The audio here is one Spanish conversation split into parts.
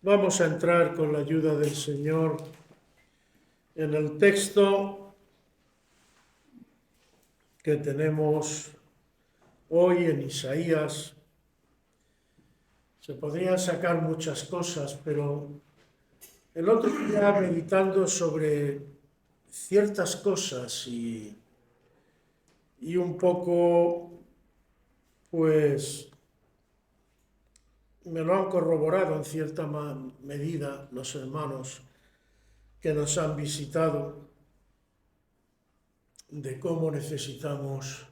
Vamos a entrar con la ayuda del Señor en el texto que tenemos hoy en Isaías. Se podrían sacar muchas cosas, pero el otro día meditando sobre ciertas cosas y un poco, pues, me lo han corroborado en cierta medida los hermanos que nos han visitado, de cómo necesitamos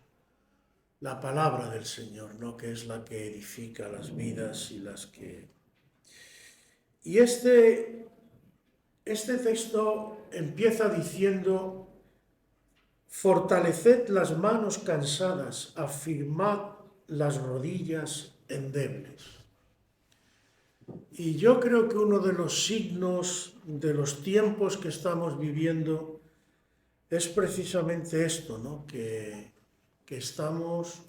la palabra del Señor, ¿no? Que es la que edifica las vidas y las que... Y este texto empieza diciendo: fortaleced las manos cansadas, afirmad las rodillas endebles. Y yo creo que uno de los signos de los tiempos que estamos viviendo es precisamente esto, ¿no? Que estamos,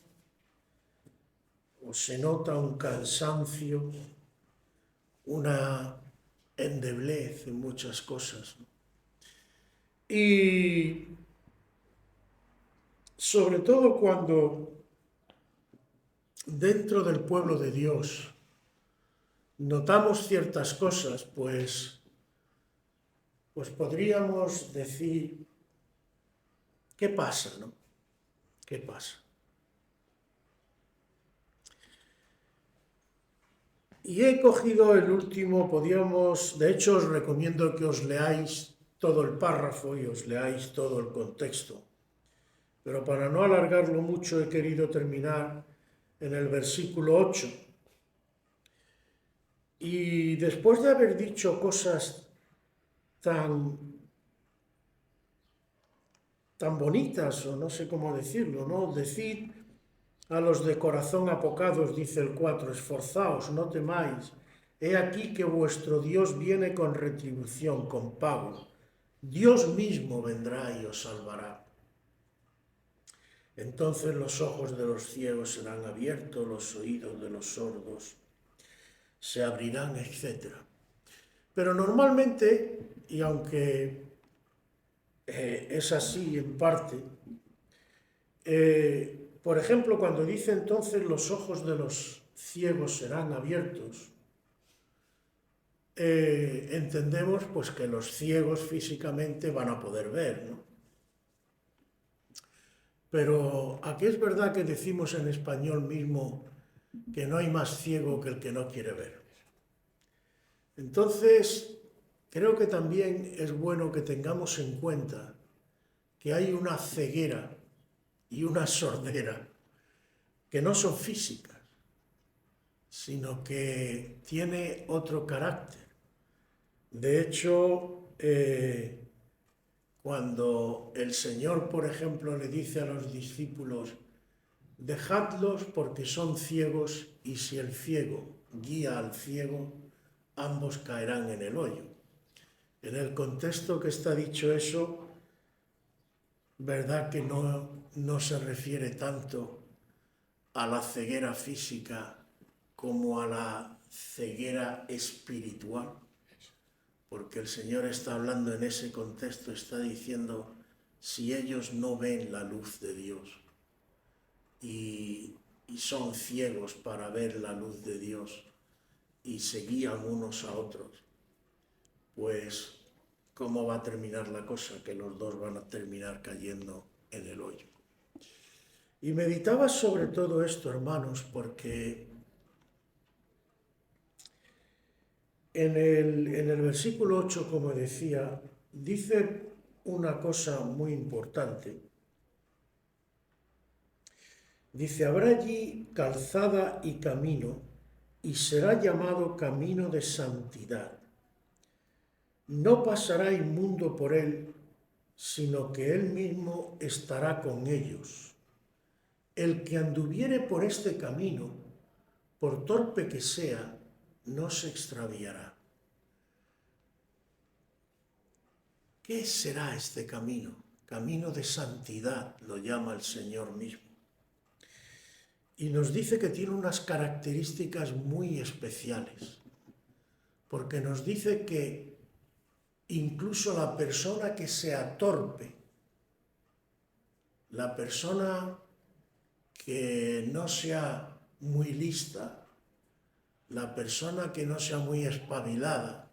o se nota un cansancio, una endeblez en muchas cosas, ¿no? Y sobre todo cuando dentro del pueblo de Dios notamos ciertas cosas, pues podríamos decir: ¿qué pasa, no? ¿Qué pasa? Y he cogido el último, de hecho os recomiendo que os leáis todo el párrafo y os leáis todo el contexto, pero para no alargarlo mucho he querido terminar en el versículo 8. Y después de haber dicho cosas tan, tan bonitas, o no sé cómo decirlo, ¿no? Decid a los de corazón apocados, dice el 4, esforzaos, no temáis. He aquí que vuestro Dios viene con retribución, con pago. Dios mismo vendrá y os salvará. Entonces los ojos de los ciegos serán abiertos, los oídos de los sordos se abrirán, etc. Pero normalmente, y aunque es así en parte, por ejemplo, cuando dice entonces los ojos de los ciegos serán abiertos, entendemos pues que los ciegos físicamente van a poder ver, ¿no? Pero aquí es verdad que decimos en español mismo que no hay más ciego que el que no quiere ver. Entonces, creo que también es bueno que tengamos en cuenta que hay una ceguera y una sordera que no son físicas, sino que tiene otro carácter. De hecho, cuando el Señor, por ejemplo, le dice a los discípulos: dejadlos porque son ciegos, y si el ciego guía al ciego, ambos caerán en el hoyo. En el contexto que está dicho eso, verdad que no se refiere tanto a la ceguera física como a la ceguera espiritual, porque el Señor está hablando en ese contexto, está diciendo: si ellos no ven la luz de Dios y son ciegos para ver la luz de Dios y se guían unos a otros, pues ¿cómo va a terminar la cosa? Que los dos van a terminar cayendo en el hoyo. Y meditaba sobre todo esto, hermanos, porque en el versículo 8, como decía, dice una cosa muy importante. Dice: habrá allí calzada y camino, y será llamado camino de santidad. No pasará inmundo por él, sino que él mismo estará con ellos. El que anduviere por este camino, por torpe que sea, no se extraviará. ¿Qué será este camino? Camino de santidad, lo llama el Señor mismo. Y nos dice que tiene unas características muy especiales. porque nos dice que incluso la persona que sea torpe, la persona que no sea muy lista, la persona que no sea muy espabilada,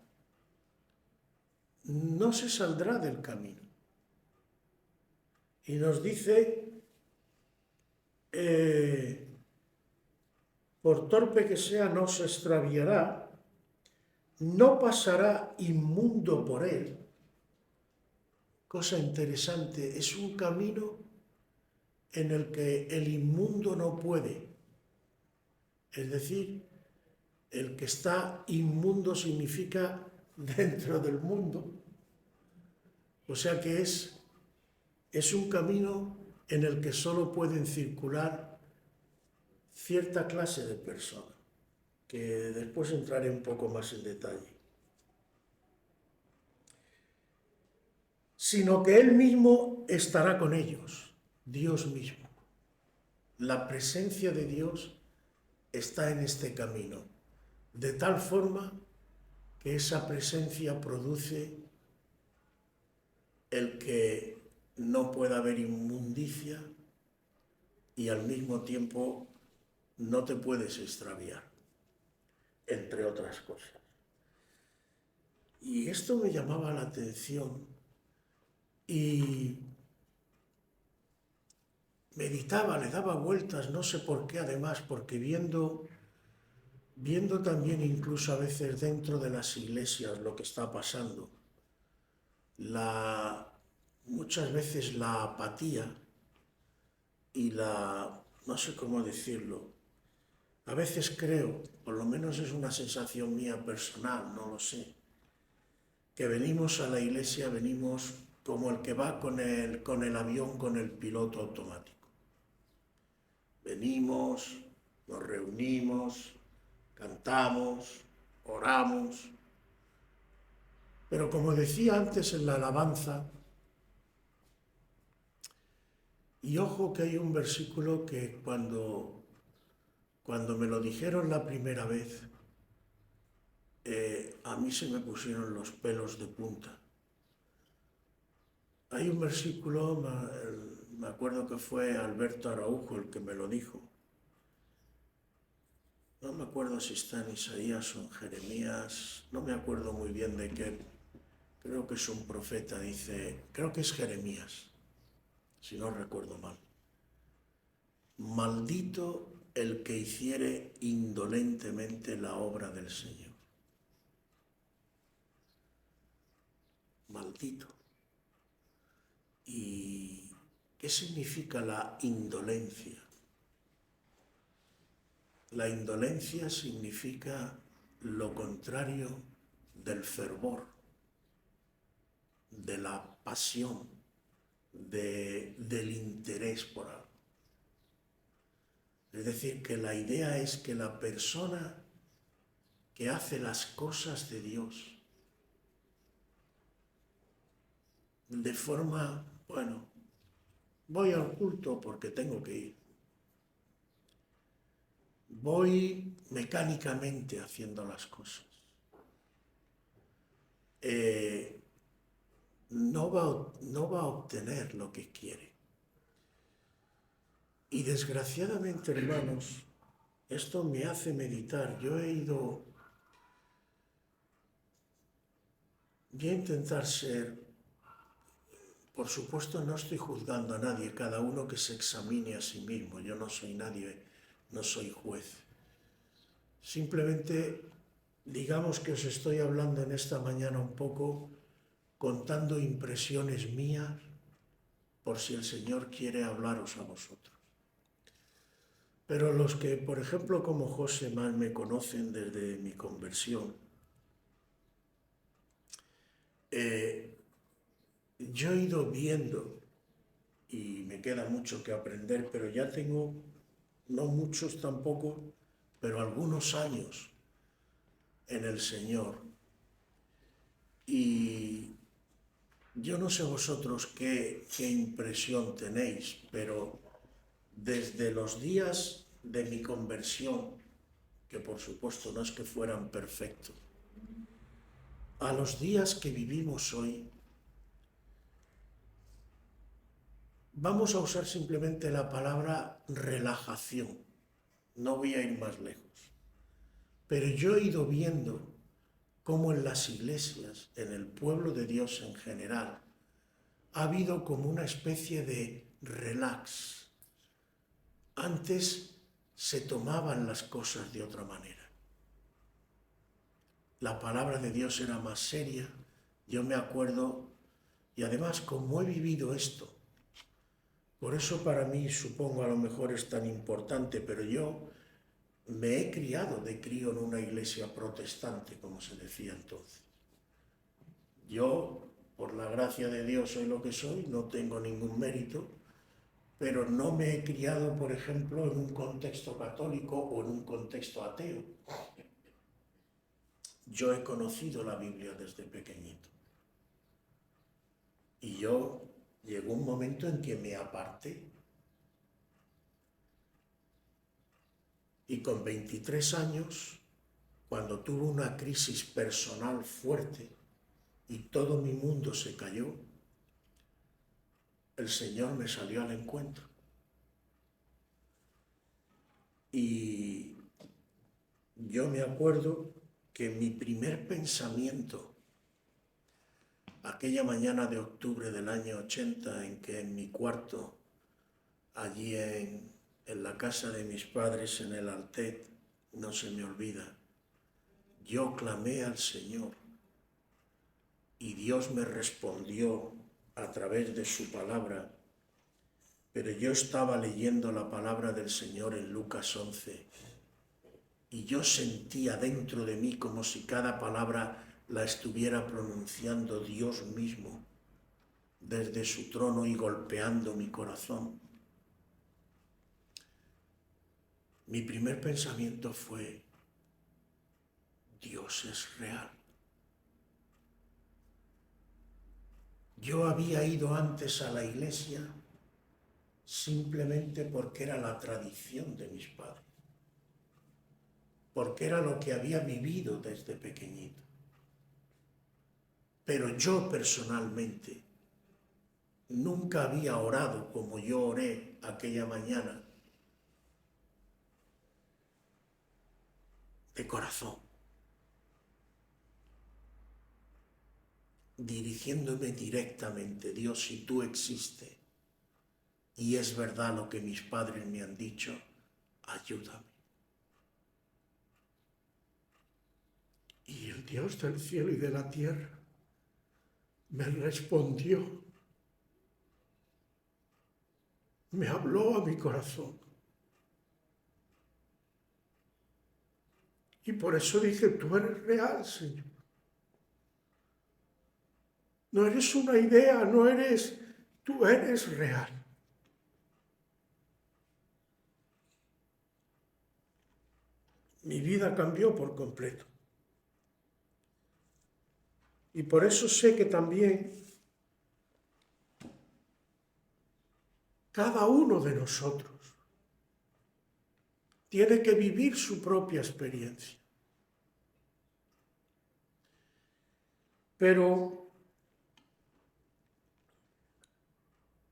no se saldrá del camino. Y nos dice, por torpe que sea, no se extraviará, no pasará inmundo por él. Cosa interesante, es un camino en el que el inmundo no puede. Es decir, el que está inmundo significa dentro del mundo. O sea que es un camino en el que solo pueden circular cierta clase de personas, que después entraré un poco más en detalle. Sino que Él mismo estará con ellos, Dios mismo. La presencia de Dios está en este camino, de tal forma que esa presencia produce el que no pueda haber inmundicia y al mismo tiempo no te puedes extraviar, entre otras cosas. Y esto me llamaba la atención y meditaba, le daba vueltas, no sé por qué además, porque viendo también incluso a veces dentro de las iglesias lo que está pasando, muchas veces la apatía y no sé cómo decirlo, a veces creo, por lo menos es una sensación mía personal, no lo sé, que venimos a la iglesia, venimos como el que va con el avión con el piloto automático. Venimos, nos reunimos, cantamos, oramos, pero como decía antes en la alabanza, y ojo que hay un versículo que cuando me lo dijeron la primera vez, a mí se me pusieron los pelos de punta. Hay un versículo, me acuerdo que fue Alberto Araujo el que me lo dijo. No me acuerdo si está en Isaías o en Jeremías, no me acuerdo muy bien de qué. Creo que es un profeta, dice, creo que es Jeremías, si no recuerdo mal. Maldito el que hiciere indolentemente la obra del Señor. Maldito. ¿Y qué significa la indolencia? La indolencia significa lo contrario del fervor, de la pasión, del interés por algo. Es decir, que la idea es que la persona que hace las cosas de Dios de forma, bueno, voy al culto porque tengo que ir. Voy mecánicamente haciendo las cosas. No va a obtener lo que quiere. Y desgraciadamente, hermanos, esto me hace meditar. Voy a intentar ser, por supuesto no estoy juzgando a nadie, cada uno que se examine a sí mismo. Yo no soy nadie, no soy juez. Simplemente, digamos que os estoy hablando en esta mañana un poco, contando impresiones mías, por si el Señor quiere hablaros a vosotros. Pero los que, por ejemplo, como José más me conocen desde mi conversión, yo he ido viendo, y me queda mucho que aprender, pero ya tengo, no muchos tampoco, pero algunos años en el Señor. Y yo no sé vosotros qué impresión tenéis, pero desde los días de mi conversión, que por supuesto no es que fueran perfectos, a los días que vivimos hoy, vamos a usar simplemente la palabra relajación. No voy a ir más lejos. Pero yo he ido viendo cómo en las iglesias, en el pueblo de Dios en general, ha habido como una especie de relax. Antes se tomaban las cosas de otra manera. La palabra de Dios era más seria. Yo me acuerdo, y además como he vivido esto, por eso para mí supongo a lo mejor es tan importante, pero yo me he criado de crío en una iglesia protestante, como se decía entonces. Yo, por la gracia de Dios, soy lo que soy, no tengo ningún mérito, pero no me he criado, por ejemplo, en un contexto católico o en un contexto ateo. Yo he conocido la Biblia desde pequeñito. Y llegó un momento en que me aparté. Y con 23 años, cuando tuve una crisis personal fuerte y todo mi mundo se cayó, el Señor me salió al encuentro. Y yo me acuerdo que mi primer pensamiento, aquella mañana de octubre del año 80, en que en mi cuarto, allí en la casa de mis padres en el Altet, no se me olvida, yo clamé al Señor y Dios me respondió a través de su palabra, pero yo estaba leyendo la palabra del Señor en Lucas 11 y yo sentía dentro de mí como si cada palabra la estuviera pronunciando Dios mismo desde su trono y golpeando mi corazón. Mi primer pensamiento fue, Dios es real. Yo había ido antes a la iglesia simplemente porque era la tradición de mis padres, porque era lo que había vivido desde pequeñito. Pero yo personalmente nunca había orado como yo oré aquella mañana, de corazón, dirigiéndome directamente, Dios, si tú existes y es verdad lo que mis padres me han dicho, ayúdame. Y el Dios del cielo y de la tierra me respondió, me habló a mi corazón. Y por eso dije, tú eres real, Señor. No eres una idea, tú eres real. Mi vida cambió por completo. Y por eso sé que también cada uno de nosotros tiene que vivir su propia experiencia. Pero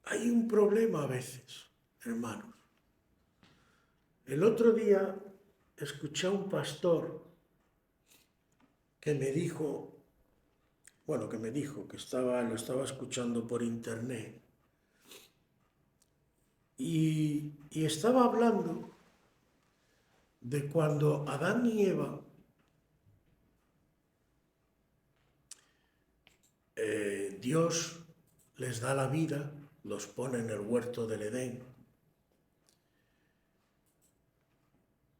hay un problema a veces, hermanos. El otro día escuché a un pastor que me dijo, que lo estaba escuchando por internet, y estaba hablando de cuando Adán y Eva Dios les da la vida, los pone en el huerto del Edén.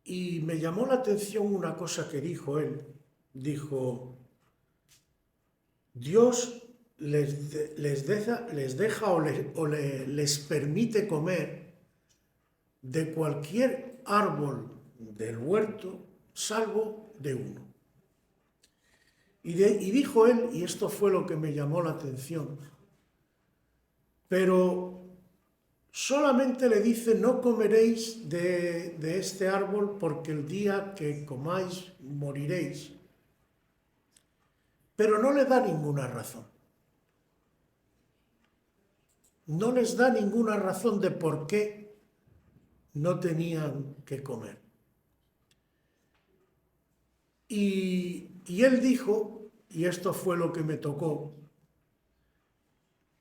Y me llamó la atención una cosa que dijo él. Dijo, Dios les permite comer de cualquier árbol del huerto, salvo de uno. Y dijo él, y esto fue lo que me llamó la atención, pero solamente le dice, no comeréis de este árbol porque el día que comáis moriréis. pero no le da ninguna razón. No les da ninguna razón de por qué no tenían que comer. Y él dijo, y esto fue lo que me tocó,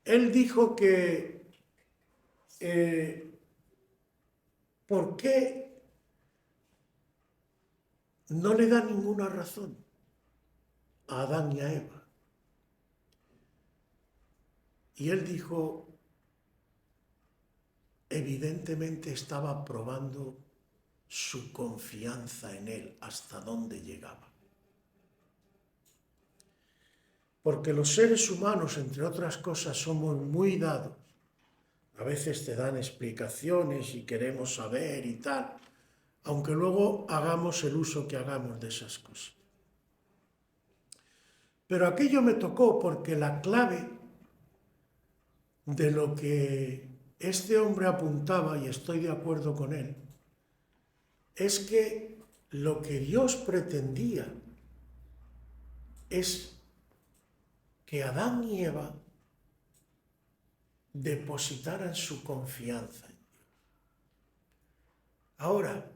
él dijo que ¿por qué no le da ninguna razón a Adán y a Eva? Y él dijo, evidentemente estaba probando su confianza en él, hasta dónde llegaba. Porque los seres humanos, entre otras cosas, somos muy dados. A veces te dan explicaciones y queremos saber y tal, aunque luego hagamos el uso que hagamos de esas cosas. Pero aquello me tocó porque la clave de lo que este hombre apuntaba, y estoy de acuerdo con él, es que lo que Dios pretendía es que Adán y Eva depositaran su confianza en Dios. Ahora,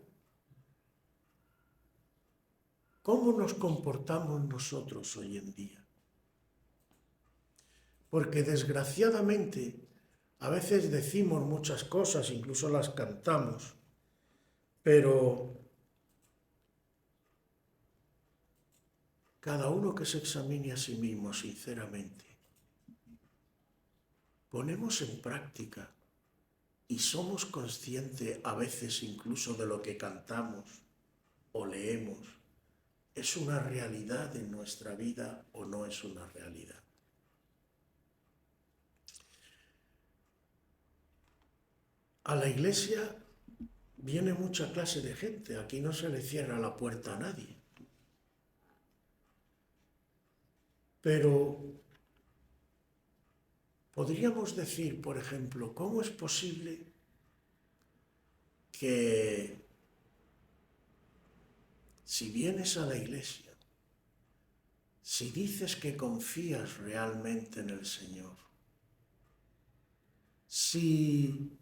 ¿cómo nos comportamos nosotros hoy en día? Porque desgraciadamente a veces decimos muchas cosas, incluso las cantamos, pero cada uno que se examine a sí mismo sinceramente, ponemos en práctica y somos conscientes a veces incluso de lo que cantamos o leemos, ¿es una realidad en nuestra vida o no es una realidad? A la iglesia viene mucha clase de gente, aquí no se le cierra la puerta a nadie. Pero podríamos decir, por ejemplo, ¿cómo es posible que si vienes a la iglesia, si dices que confías realmente en el Señor, si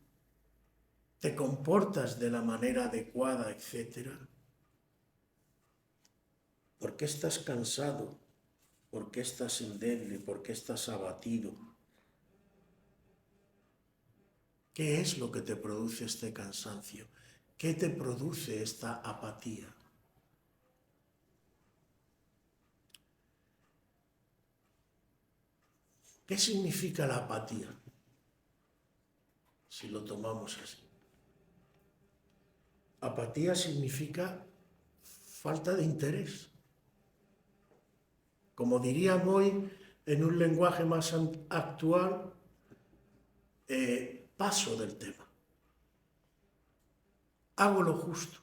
te comportas de la manera adecuada, etcétera, ¿por qué estás cansado? ¿Por qué estás endeble? ¿Por qué estás abatido? ¿Qué es lo que te produce este cansancio? ¿Qué te produce esta apatía? ¿Qué significa la apatía? Si lo tomamos así. Apatía significa falta de interés. Como diríamos hoy en un lenguaje más actual, paso del tema. Hago lo justo.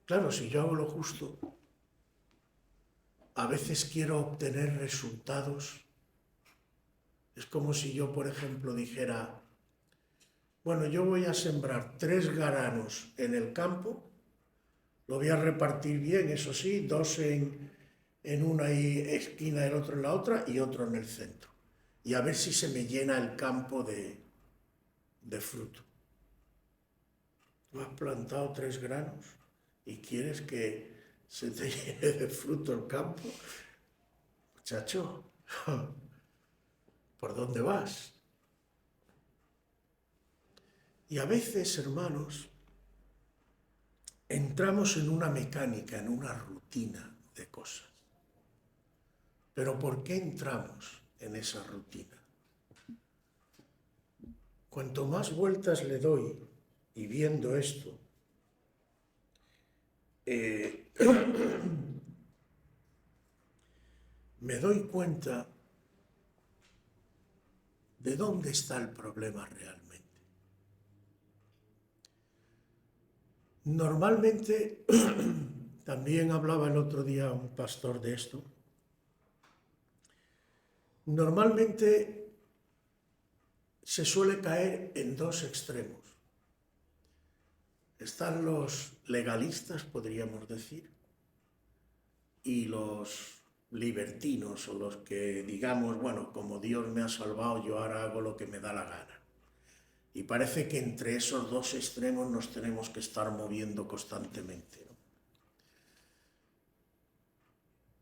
Claro, si yo hago lo justo, a veces quiero obtener resultados. Es como si yo, por ejemplo, dijera, bueno, yo voy a sembrar 3 granos en el campo, lo voy a repartir bien, eso sí, 2 en una esquina, el otro en la otra y otro en el centro. Y a ver si se me llena el campo de fruto. Tú has plantado 3 granos y quieres que se te llene de fruto el campo. Muchacho, ¿por dónde vas? Y a veces, hermanos, entramos en una mecánica, en una rutina de cosas. Pero ¿por qué entramos en esa rutina? Cuanto más vueltas le doy, y viendo esto, me doy cuenta de dónde está el problema realmente. Normalmente, también hablaba el otro día un pastor de esto, normalmente se suele caer en 2 extremos. Están los legalistas, podríamos decir, y los libertinos o los que digamos, bueno, como Dios me ha salvado, yo ahora hago lo que me da la gana. Y parece que entre esos dos extremos nos tenemos que estar moviendo constantemente, ¿no?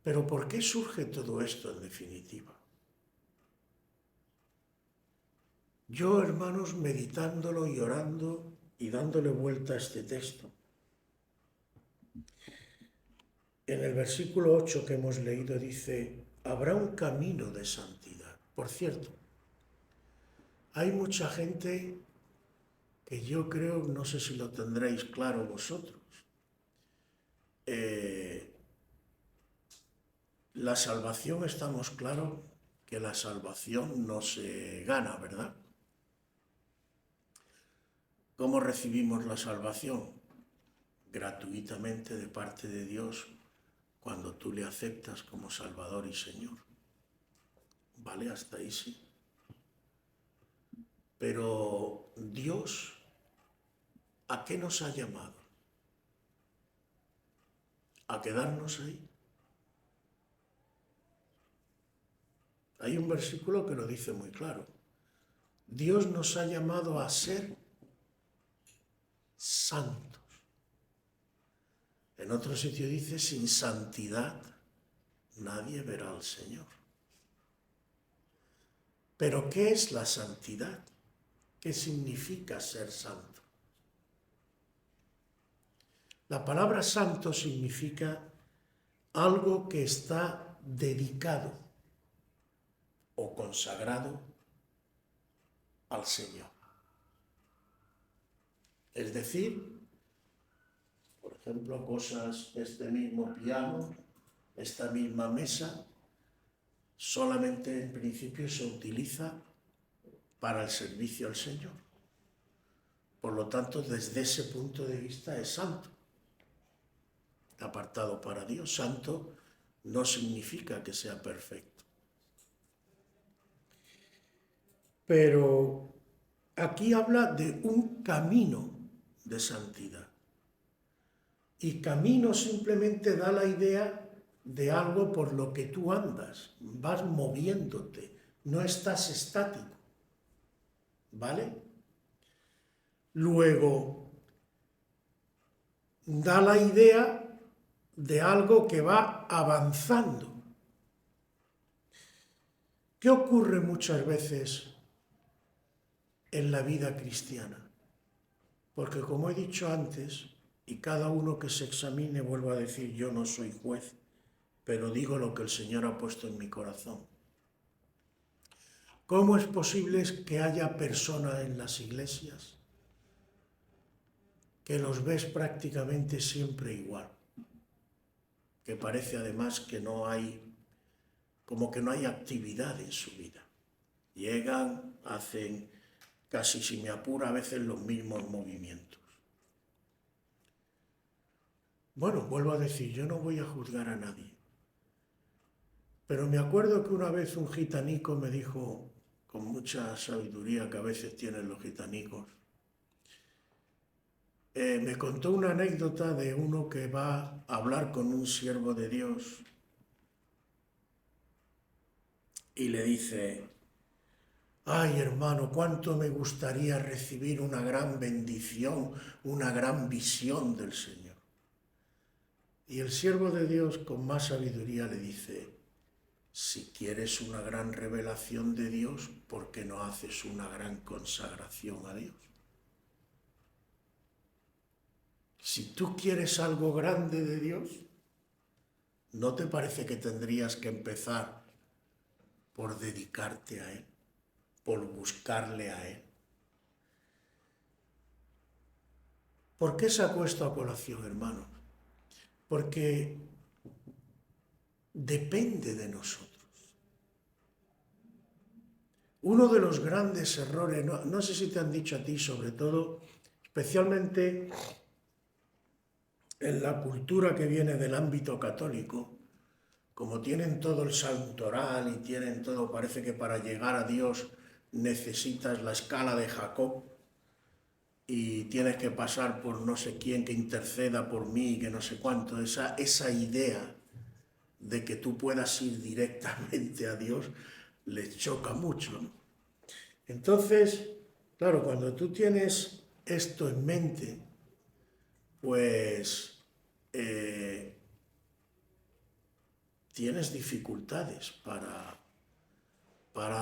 Pero ¿por qué surge todo esto en definitiva? Yo, hermanos, meditándolo y orando y dándole vuelta a este texto, en el versículo 8 que hemos leído dice, habrá un camino de santidad. Por cierto, hay mucha gente que yo creo, no sé si lo tendréis claro vosotros, la salvación, estamos claros que la salvación no se gana, ¿verdad? ¿Cómo recibimos la salvación? Gratuitamente de parte de Dios cuando tú le aceptas como Salvador y Señor. ¿Vale? Hasta ahí sí. Pero Dios, ¿a qué nos ha llamado? ¿A quedarnos ahí? Hay un versículo que lo dice muy claro. Dios nos ha llamado a ser santos. En otro sitio dice, sin santidad nadie verá al Señor. Pero ¿qué es la santidad? ¿Qué significa ser santo? La palabra santo significa algo que está dedicado o consagrado al Señor. Es decir, por ejemplo, cosas, este mismo piano, esta misma mesa, solamente en principio se utiliza para el servicio al Señor. Por lo tanto, desde ese punto de vista es santo. Apartado para Dios. Santo no significa que sea perfecto. Pero aquí habla de un camino de santidad. Y camino simplemente da la idea de algo por lo que tú andas, vas moviéndote, no estás estático. ¿Vale? Luego, da la idea de algo que va avanzando. ¿Qué ocurre muchas veces en la vida cristiana? Porque como he dicho antes, y cada uno que se examine, vuelvo a decir, yo no soy juez, pero digo lo que el Señor ha puesto en mi corazón. ¿Cómo es posible que haya personas en las iglesias que los ves prácticamente siempre igual? Que parece además que no hay, como que no hay actividad en su vida. Llegan, hacen, casi si me apura, a veces los mismos movimientos. Bueno, vuelvo a decir, yo no voy a juzgar a nadie. Pero me acuerdo que una vez un gitanico me dijo, con mucha sabiduría que a veces tienen los gitanicos, me contó una anécdota de uno que va a hablar con un siervo de Dios y le dice, ay hermano, cuánto me gustaría recibir una gran bendición, una gran visión del Señor. Y el siervo de Dios con más sabiduría le dice, si quieres una gran revelación de Dios, ¿por qué no haces una gran consagración a Dios? Si tú quieres algo grande de Dios, ¿no te parece que tendrías que empezar por dedicarte a Él, por buscarle a Él? ¿Por qué saco esto a colación, hermano? Porque depende de nosotros. Uno de los grandes errores, no sé si te han dicho a ti sobre todo, especialmente en la cultura que viene del ámbito católico, como tienen todo el santoral y tienen todo, parece que para llegar a Dios necesitas la escala de Jacob y tienes que pasar por no sé quién que interceda por mí, que no sé cuánto, esa idea de que tú puedas ir directamente a Dios, les choca mucho, ¿no? Entonces, claro, cuando tú tienes esto en mente, pues tienes dificultades para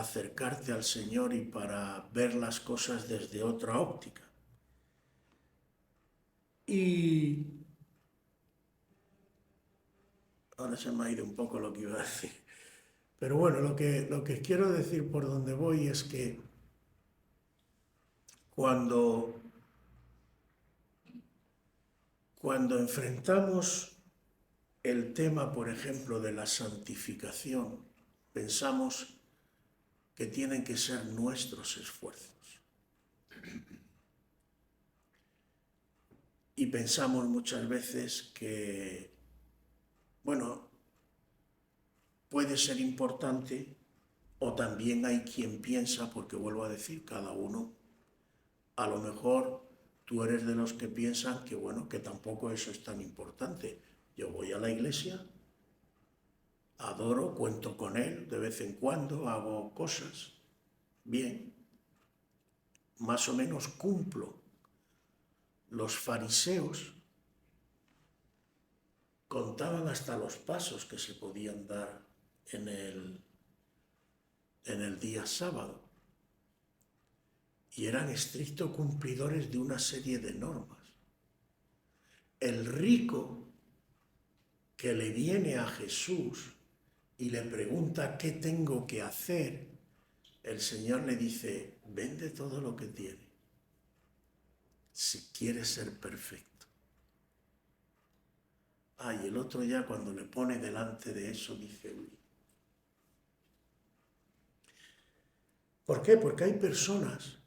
acercarte al Señor y para ver las cosas desde otra óptica. Y ahora se me ha ido un poco lo que iba a decir. Pero bueno, lo que quiero decir por donde voy es que cuando enfrentamos el tema, por ejemplo, de la santificación, pensamos que tienen que ser nuestros esfuerzos. Y pensamos muchas veces que, bueno, puede ser importante, o también hay quien piensa, porque vuelvo a decir, cada uno, a lo mejor tú eres de los que piensan que, bueno, que tampoco eso es tan importante. Yo voy a la iglesia, adoro, cuento con él de vez en cuando, hago cosas, bien, más o menos cumplo. Los fariseos contaban hasta los pasos que se podían dar en el día sábado y eran estrictos cumplidores de una serie de normas. El rico que le viene a Jesús y le pregunta qué tengo que hacer, el Señor le dice, vende todo lo que tiene si quieres ser perfecto. Y el otro ya cuando le pone delante de eso dice, uy. ¿Por qué? Porque hay personas,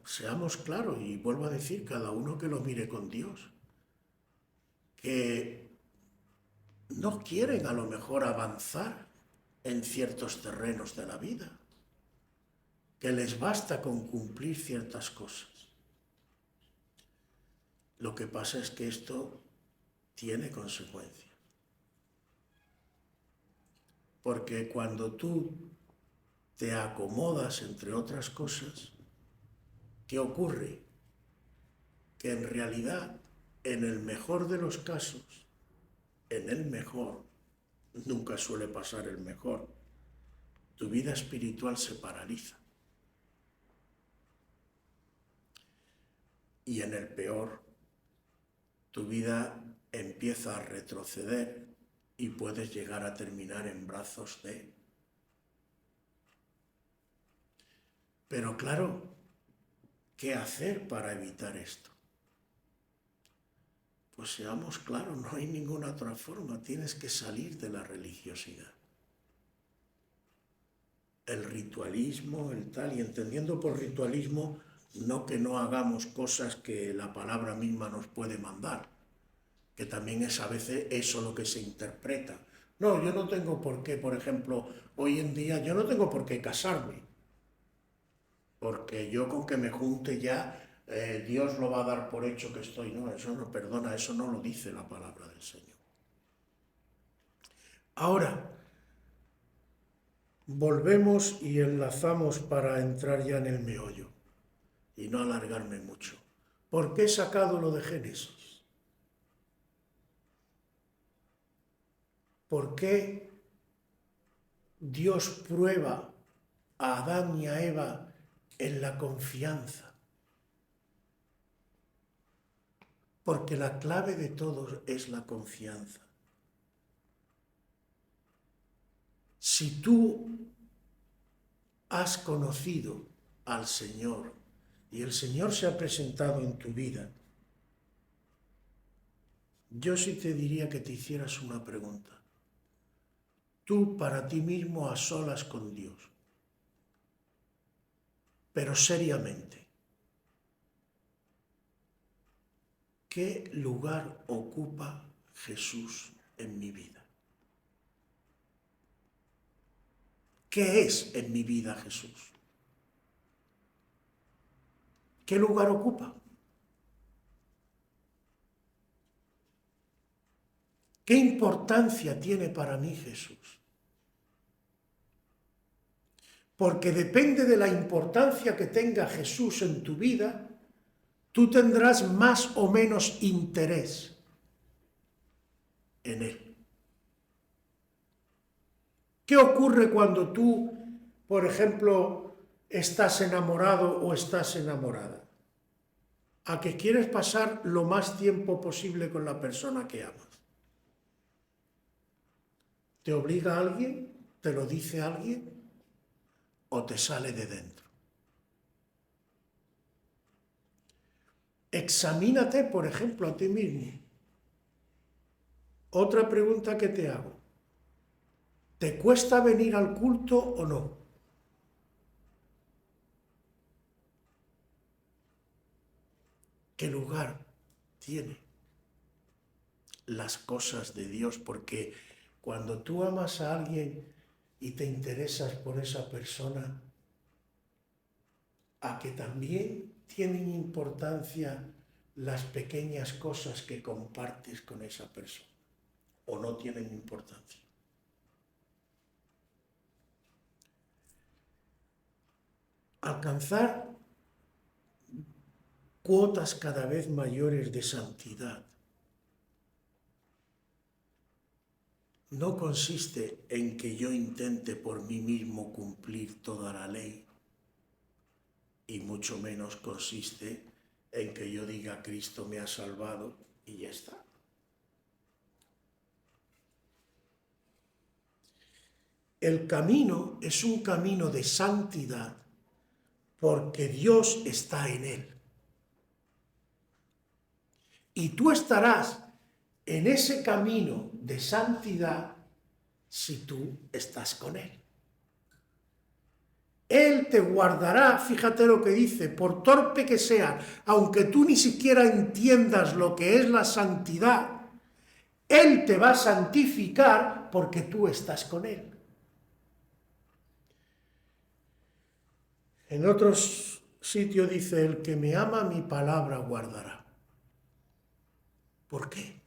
seamos claros, y vuelvo a decir, cada uno que lo mire con Dios, que no quieren a lo mejor avanzar en ciertos terrenos de la vida, que les basta con cumplir ciertas cosas. Lo que pasa es que esto tiene consecuencias. Porque cuando tú te acomodas, entre otras cosas, ¿qué ocurre? Que en realidad, en el mejor de los casos, en el mejor, nunca suele pasar el mejor, tu vida espiritual se paraliza. Y en el peor, tu vida empieza a retroceder y puedes llegar a terminar en brazos de Él. Pero claro, ¿qué hacer para evitar esto? Pues seamos claros, no hay ninguna otra forma, tienes que salir de la religiosidad. El ritualismo, el tal, y entendiendo por ritualismo no que no hagamos cosas que la palabra misma nos puede mandar, que también es a veces eso lo que se interpreta. No, yo no tengo por qué, por ejemplo, hoy en día yo no tengo por qué casarme, porque yo con que me junte ya, Dios lo va a dar por hecho que estoy. No, eso no, perdona, eso no lo dice la palabra del Señor. Ahora, volvemos y enlazamos para entrar ya en el meollo y no alargarme mucho. ¿Por qué he sacado lo de Génesis? ¿Por qué Dios prueba a Adán y a Eva en la confianza? Porque la clave de todo es la confianza. Si tú has conocido al Señor y el Señor se ha presentado en tu vida, yo sí te diría que te hicieras una pregunta. Tú para ti mismo a solas con Dios, pero seriamente, ¿qué lugar ocupa Jesús en mi vida? ¿Qué es en mi vida Jesús? ¿Qué lugar ocupa? ¿Qué importancia tiene para mí Jesús? Porque depende de la importancia que tenga Jesús en tu vida, tú tendrás más o menos interés en Él. ¿Qué ocurre cuando tú, por ejemplo, estás enamorado o estás enamorada? A que quieres pasar lo más tiempo posible con la persona que amas. ¿Te obliga a alguien? ¿Te lo dice alguien? ¿O te sale de dentro? Examínate, por ejemplo, a ti mismo. Otra pregunta que te hago. ¿Te cuesta venir al culto o no? ¿Qué lugar tiene las cosas de Dios? Porque cuando tú amas a alguien y te interesas por esa persona, a que también tienen importancia las pequeñas cosas que compartes con esa persona, o no tienen importancia. Alcanzar cuotas cada vez mayores de santidad no consiste en que yo intente por mí mismo cumplir toda la ley, y mucho menos consiste en que yo diga Cristo me ha salvado y ya está. El camino es un camino de santidad porque Dios está en él. Y tú estarás en ese camino de santidad si tú estás con él. Él te guardará, fíjate lo que dice, por torpe que sea, aunque tú ni siquiera entiendas lo que es la santidad, Él te va a santificar porque tú estás con Él. En otros sitios dice, el que me ama mi palabra guardará. ¿Por qué?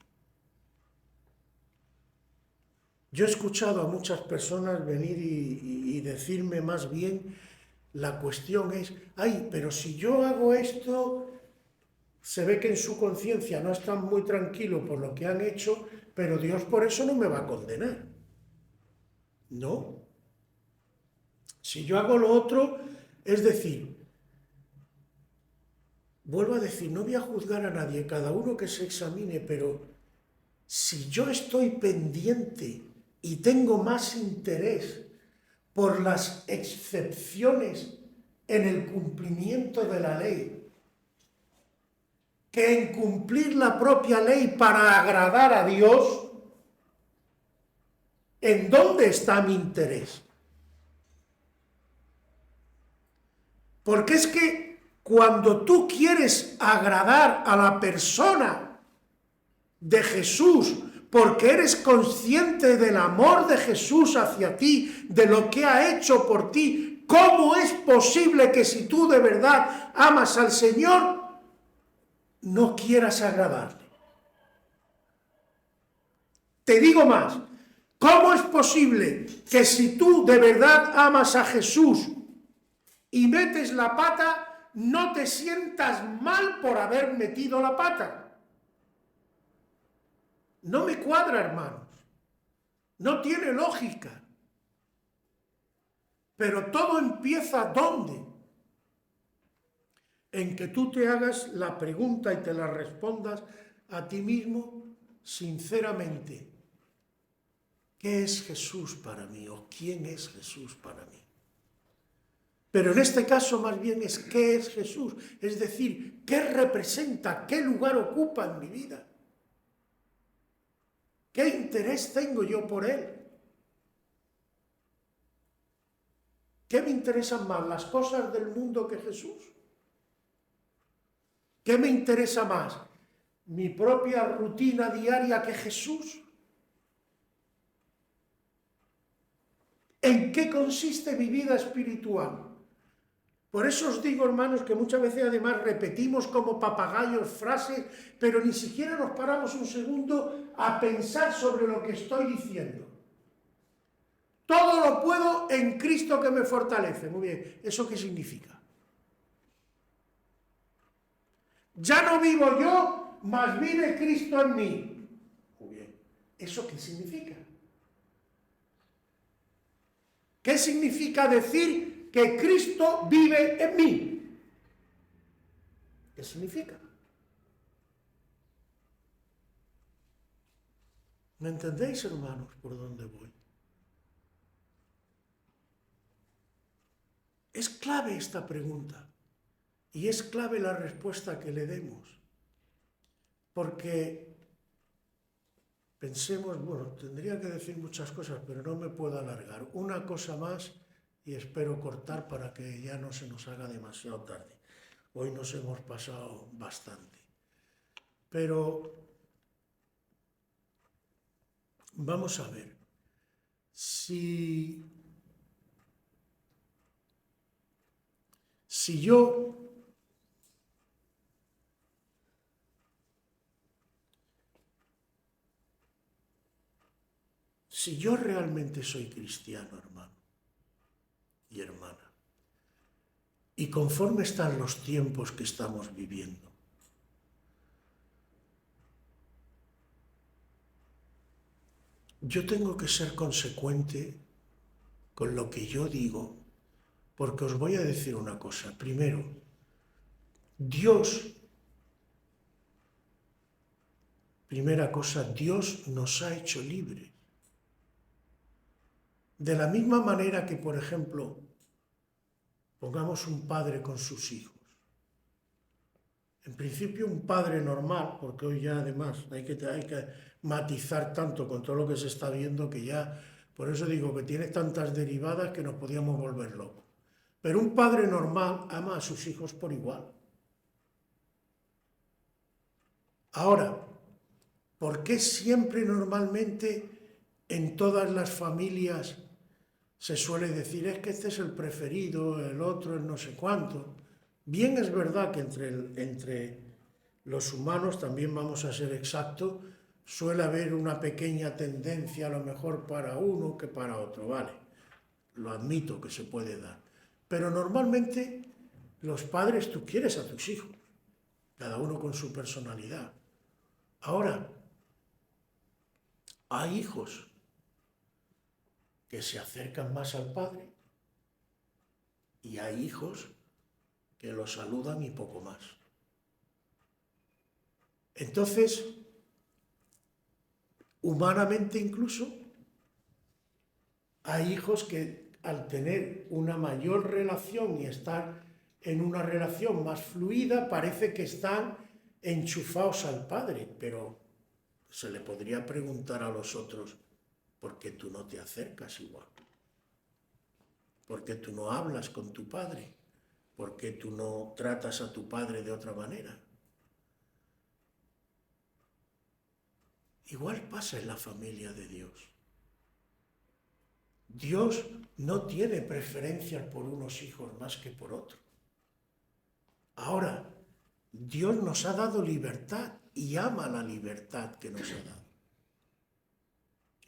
Yo he escuchado a muchas personas venir y decirme más bien, la cuestión es, ay, pero si yo hago esto, se ve que en su conciencia no están muy tranquilos por lo que han hecho, pero Dios por eso no me va a condenar. No. Si yo hago lo otro, es decir, vuelvo a decir, no voy a juzgar a nadie, cada uno que se examine, pero si yo estoy pendiente y tengo más interés por las excepciones en el cumplimiento de la ley que en cumplir la propia ley para agradar a Dios, ¿en dónde está mi interés? Porque es que cuando tú quieres agradar a la persona de Jesús, porque eres consciente del amor de Jesús hacia ti, de lo que ha hecho por ti, ¿cómo es posible que si tú de verdad amas al Señor, no quieras agradarle? Te digo más, ¿cómo es posible que si tú de verdad amas a Jesús y metes la pata, no te sientas mal por haber metido la pata? No me cuadra, hermanos. No tiene lógica. Pero todo empieza ¿dónde? En que tú te hagas la pregunta y te la respondas a ti mismo sinceramente. ¿Qué es Jesús para mí? ¿O quién es Jesús para mí? Pero en este caso más bien es ¿qué es Jesús? Es decir, ¿qué representa? ¿Qué lugar ocupa en mi vida? ¿Qué interés tengo yo por Él? ¿Qué me interesan más, las cosas del mundo que Jesús? ¿Qué me interesa más, mi propia rutina diaria que Jesús? ¿En qué consiste mi vida espiritual? Por eso os digo, hermanos, que muchas veces además repetimos como papagayos frases, pero ni siquiera nos paramos un segundo a pensar sobre lo que estoy diciendo. Todo lo puedo en Cristo que me fortalece. Muy bien, ¿eso qué significa? Ya no vivo yo, mas vive Cristo en mí. Muy bien, ¿eso qué significa? ¿Qué significa decir que Cristo vive en mí? ¿Qué significa? ¿Me entendéis, hermanos, por dónde voy? Es clave esta pregunta y es clave la respuesta que le demos. Porque pensemos, bueno, tendría que decir muchas cosas, pero no me puedo alargar. Una cosa más y espero cortar para que ya no se nos haga demasiado tarde. Hoy nos hemos pasado bastante. Pero vamos a ver, si yo realmente soy cristiano, hermano y hermana, y conforme están los tiempos que estamos viviendo, yo tengo que ser consecuente con lo que yo digo, porque os voy a decir una cosa. Primero, primera cosa, Dios nos ha hecho libres. De la misma manera que, por ejemplo, pongamos un padre con sus hijos. En principio un padre normal, porque hoy ya además hay que matizar tanto con todo lo que se está viendo que ya, por eso digo que tiene tantas derivadas que nos podíamos volver locos. Pero un padre normal ama a sus hijos por igual. Ahora, ¿por qué siempre normalmente en todas las familias se suele decir es que este es el preferido, el otro es no sé cuánto? Bien es verdad que entre los humanos, también vamos a ser exactos, suele haber una pequeña tendencia a lo mejor para uno que para otro, vale, lo admito que se puede dar. Pero normalmente los padres, tú quieres a tus hijos, cada uno con su personalidad. Ahora, hay hijos que se acercan más al padre y hay hijos que lo saludan y poco más. Entonces, humanamente incluso, hay hijos que al tener una mayor relación y estar en una relación más fluida, parece que están enchufados al padre, pero se le podría preguntar a los otros, ¿por qué tú no te acercas igual? ¿Por qué tú no hablas con tu padre? ¿Por qué tú no tratas a tu padre de otra manera? Igual pasa en la familia de Dios. Dios no tiene preferencias por unos hijos más que por otros. Ahora, Dios nos ha dado libertad y ama la libertad que nos ha dado.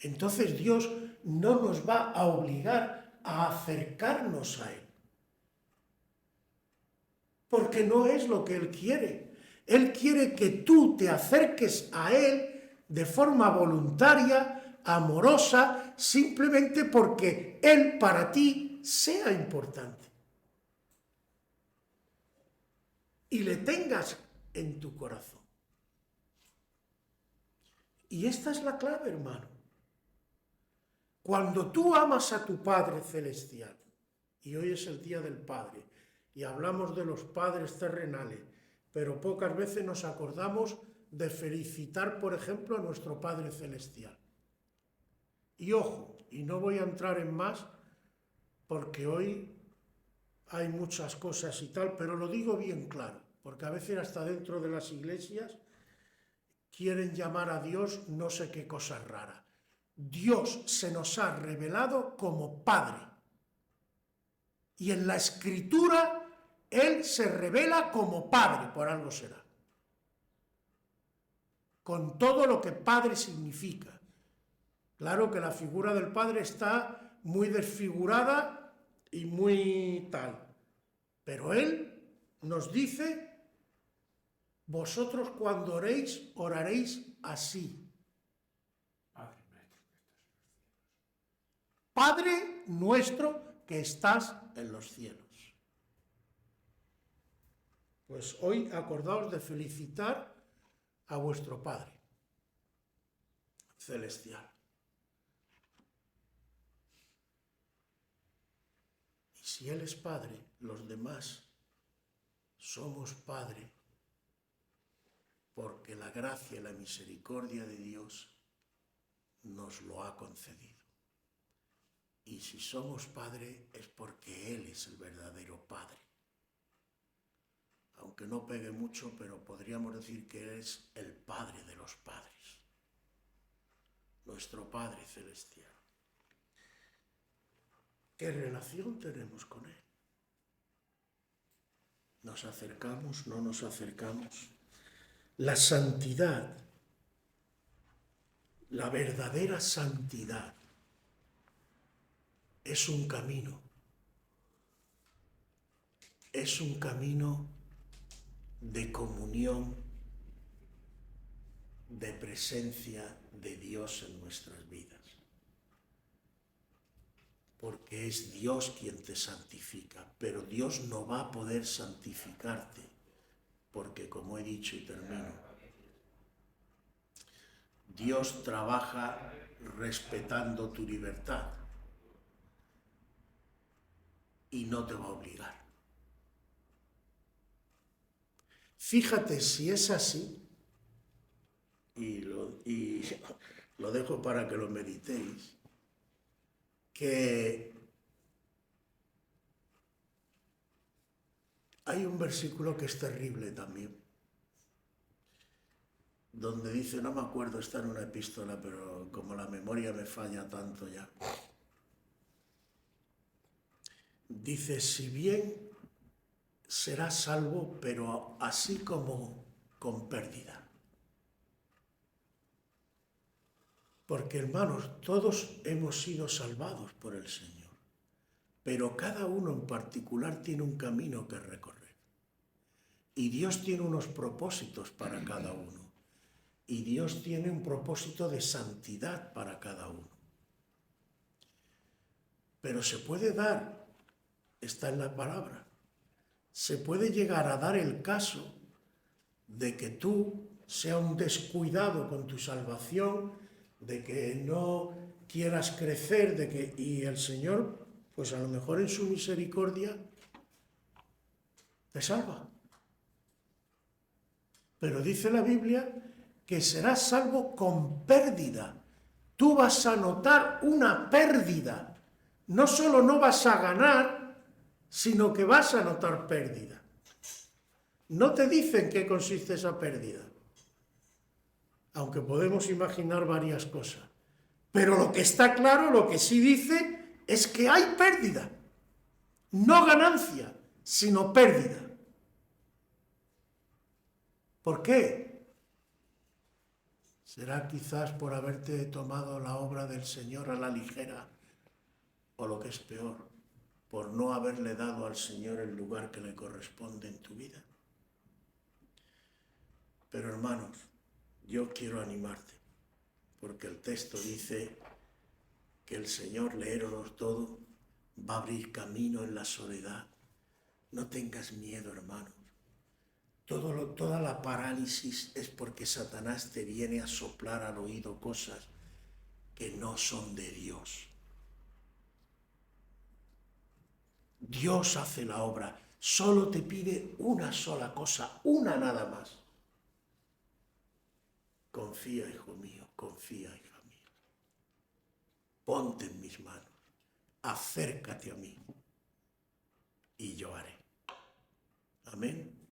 Entonces Dios no nos va a obligar a acercarnos a Él. Porque no es lo que Él quiere. Él quiere que tú te acerques a Él de forma voluntaria, amorosa, simplemente porque Él para ti sea importante. Y le tengas en tu corazón. Y esta es la clave, hermano. Cuando tú amas a tu Padre Celestial, y hoy es el Día del Padre, y hablamos de los padres terrenales, pero pocas veces nos acordamos de felicitar, por ejemplo, a nuestro Padre Celestial. Y ojo, y no voy a entrar en más, porque hoy hay muchas cosas y tal, pero lo digo bien claro, porque a veces hasta dentro de las iglesias quieren llamar a Dios no sé qué cosa rara. Dios se nos ha revelado como Padre. Y en la Escritura Él se revela como Padre, por algo será. Con todo lo que Padre significa. Claro que la figura del Padre está muy desfigurada y muy tal. Pero Él nos dice, vosotros cuando oréis, oraréis así. Padre nuestro que estás en los cielos. Pues hoy acordaos de felicitar a vuestro Padre celestial. Y si Él es Padre, los demás somos Padre porque la gracia y la misericordia de Dios nos lo ha concedido. Y si somos Padre es porque Él es el verdadero Padre. Aunque no pegue mucho, pero podríamos decir que Él es el Padre de los padres. Nuestro Padre celestial. ¿Qué relación tenemos con Él? ¿Nos acercamos? ¿No nos acercamos? La santidad, la verdadera santidad, es un camino. Es un camino de comunión, de presencia de Dios en nuestras vidas. Porque es Dios quien te santifica, pero Dios no va a poder santificarte, porque como he dicho y termino, Dios trabaja respetando tu libertad y no te va a obligar. Fíjate si es así, y lo dejo para que lo meditéis, que hay un versículo que es terrible también, donde dice, no me acuerdo, está en una epístola, pero como la memoria me falla tanto ya, dice, si bien serás salvo, pero así como con pérdida. Porque, hermanos, todos hemos sido salvados por el Señor, pero cada uno en particular tiene un camino que recorrer. Y Dios tiene unos propósitos para cada uno. Y Dios tiene un propósito de santidad para cada uno. Pero se puede dar, está en la palabra, se puede llegar a dar el caso de que tú seas un descuidado con tu salvación, de que no quieras crecer, y el Señor, pues a lo mejor en su misericordia, te salva. Pero dice la Biblia que serás salvo con pérdida. Tú vas a notar una pérdida. No solo no vas a ganar, sino que vas a notar pérdida. No te dicen qué consiste esa pérdida, aunque podemos imaginar varias cosas. Pero lo que está claro, lo que sí dice, es que hay pérdida. No ganancia, sino pérdida. ¿Por qué? ¿Será quizás por haberte tomado la obra del Señor a la ligera? O lo que es peor, por no haberle dado al Señor el lugar que le corresponde en tu vida. Pero hermanos, yo quiero animarte, porque el texto dice que el Señor, léerlo todo, va a abrir camino en la soledad. No tengas miedo, hermanos. Toda la parálisis es porque Satanás te viene a soplar al oído cosas que no son de Dios. Dios hace la obra, solo te pide una sola cosa, una nada más. Confía, hijo mío, confía, hija mía. Ponte en mis manos, acércate a mí y yo haré. Amén.